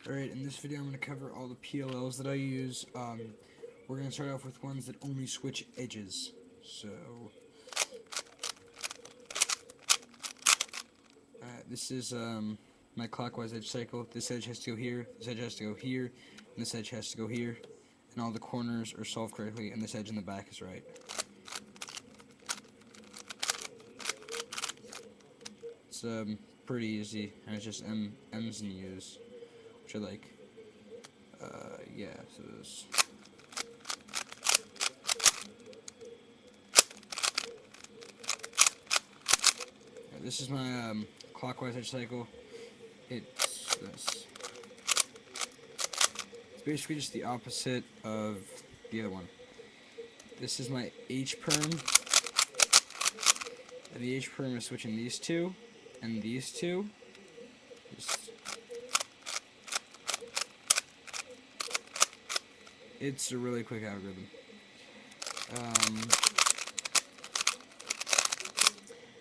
Alright, in this video I'm going to cover all the PLLs that I use. We're going to start off with ones that only switch edges. So, this is my clockwise edge cycle. This edge has to go here, this edge has to go here, and this edge has to go here. And all the corners are solved correctly, and this edge in the back is right. It's pretty easy, and it's just M's and U's, which are like, yeah, so there's... This is my clockwise edge cycle. It's this. It's basically just the opposite of the other one. This is my H perm. And the H perm is switching these two and these two. It's a really quick algorithm.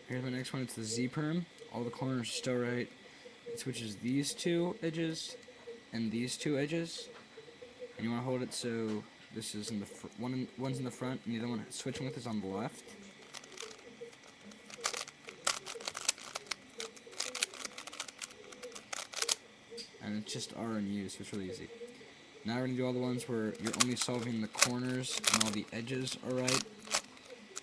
Here's my next one. It's the Z perm. All the corners are still right. It switches these two edges and these two edges, and you want to hold it so this is in the one's in the front, and the other one it's switching with is on the left. And it's just R and U, so it's really easy. Now we're gonna do all the ones where you're only solving the corners and all the edges are right.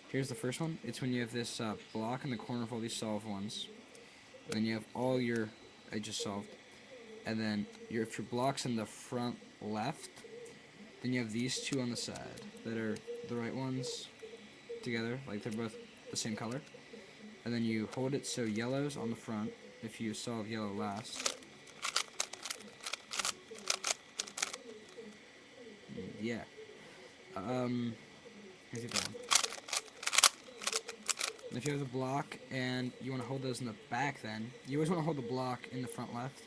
Here's the first one. It's when you have this block in the corner of all these solved ones. And then you have all your edges solved. And then if your block's in the front left, then you have these two on the side that are the right ones together, like they're both the same color. And then you hold it so yellow's on the front if you solve yellow last. Yeah. Here's the other one. If you have the block and you want to hold those in the back, then you always want to hold the block in the front left,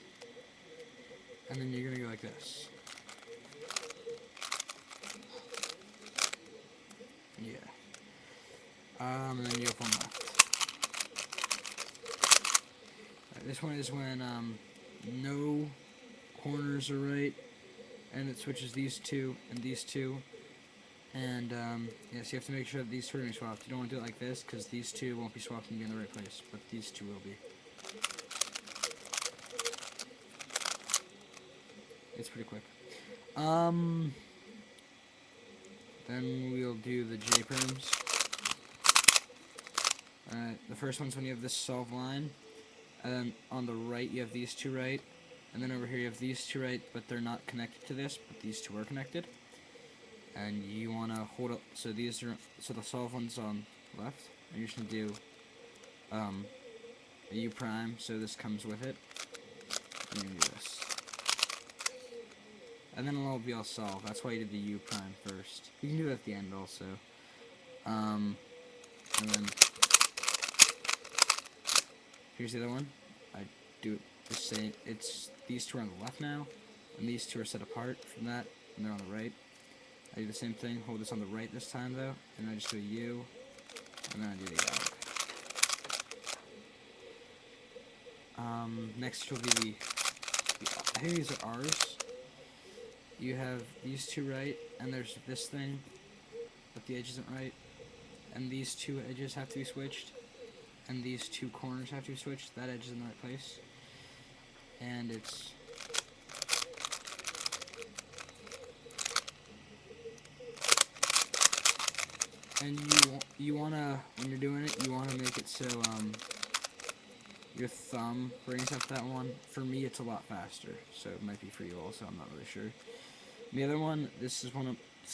and then you're gonna go like this. Yeah. And then you have one left. This one is when no corners are right, and it switches these two and these two. And, yes, you have to make sure that these two are swapped. You don't want to do it like this, because these two won't be swapped and be in the right place, but these two will be. It's pretty quick. Then we'll do the J perms. Alright, the first one's when you have this solve line, and then on the right you have these two right, and then over here you have these two right, but they're not connected to this, but these two are connected. And you want to hold up, so these are, so the solve one's on left, and you're just going to do a U prime, so this comes with it, and you're going to do this. And then it'll all be all solved. That's why you did the U prime first. You can do it at the end also. And then, here's the other one. I do it the same, it's, these two are on the left now, and these two are set apart from that, and they're on the right. I do the same thing, hold this on the right this time though, and I just do a U, and then I do the out. Next will be the, I think these are R's. You have these two right, and there's this thing, but the edge isn't right, and these two edges have to be switched, and these two corners have to be switched, that edge is in the right place, and it's... And you wanna, when you're doing it, you wanna make it so your thumb brings up that one. For me, it's a lot faster, so it might be for you also. I'm not really sure. The other one, this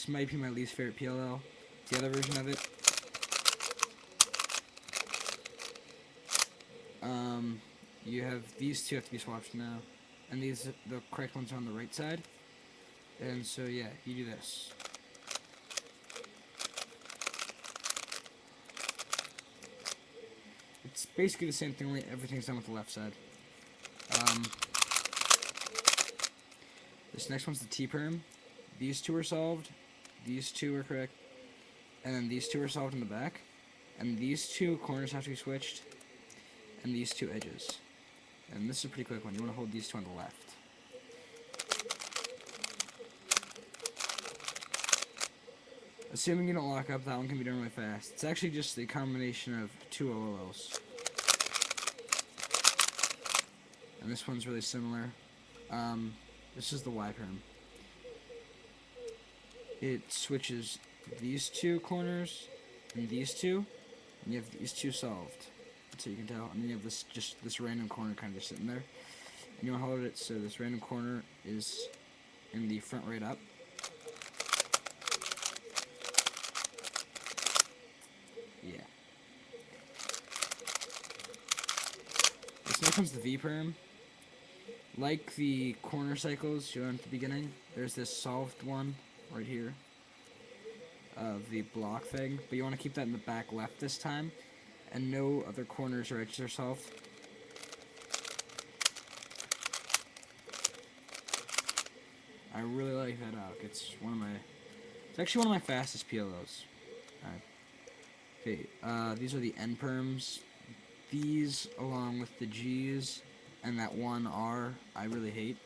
might be my least favorite PLL. The other version of it. You have these two have to be swapped now, and the correct ones are on the right side. And so yeah, you do this. It's basically the same thing, only everything's done with the left side. This next one's the T perm. These two are solved, these two are correct, and then these two are solved in the back, and these two corners have to be switched, and these two edges. And this is a pretty quick one. You want to hold these two on the left. Assuming you don't lock up, that one can be done really fast. It's actually just a combination of 2 PLLs. And this one's really similar. This is the Y perm. It switches these 2 corners and these 2, and you have these 2 solved. So you can tell. And then you have this random corner kind of just sitting there. And you want to hold it so this random corner is in the front right up. Yeah. This next comes the V perm. Like the corner cycles you learned at the beginning, there's this solved one right here of the block thing, but you want to keep that in the back left this time, and no other corners or edges are solved. I really like that out. It's actually one of my fastest PLLs. Alright. Okay, these are the N perms. These, along with the G's and that one R, I really hate.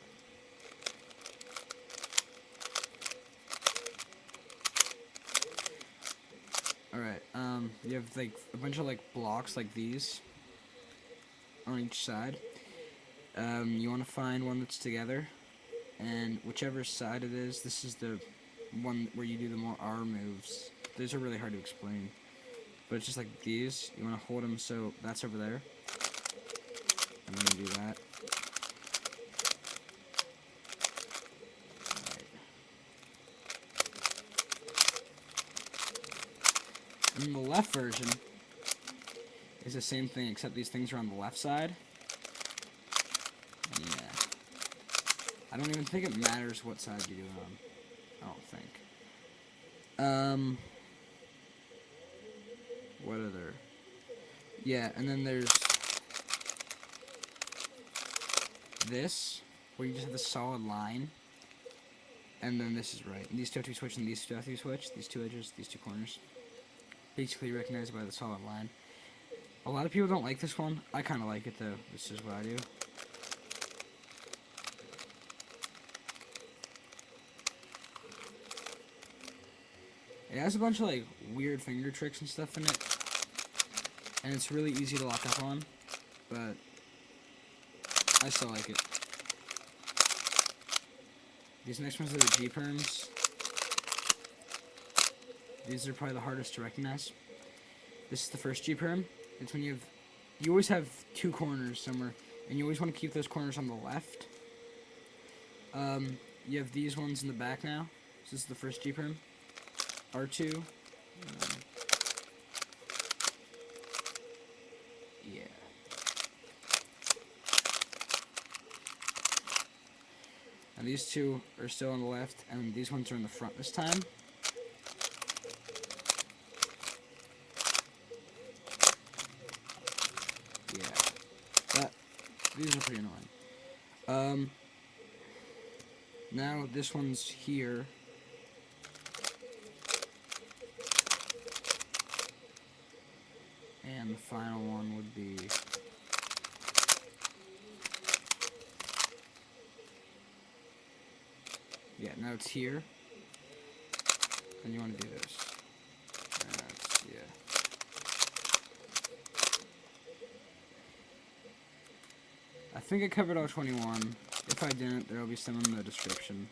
Alright, you have like a bunch of like blocks like these on each side. You want to find one that's together, and whichever side it is, this is the one where you do the more R moves. These are really hard to explain, but it's just like these. You want to hold them so that's over there, and then you do that. And the left version is the same thing, except these things are on the left side. And yeah. I don't even think it matters what side you do it on. I don't think. What other? Yeah, and then there's this, where you just have the solid line. And then this is right. And these two have to be switched, and these two have to be switched. These 2 edges, these 2 corners. Basically recognized by the solid line. A lot of people don't like this one. I kind of like it though. This is what I do. It has a bunch of like weird finger tricks and stuff in it, and it's really easy to lock up on, but I still like it. These next ones are the G perms. These are probably the hardest to recognize. This is the first G perm. It's when you always have 2 corners somewhere, and you always want to keep those corners on the left. You have these ones in the back now. So this is the first G perm. R2. Yeah. And these 2 are still on the left, and these ones are in the front this time. These are pretty annoying. Now this one's here. And the final one would be yeah, now it's here. And you want to do this. Yeah. I think I covered all 21. If I didn't, there will be some in the description.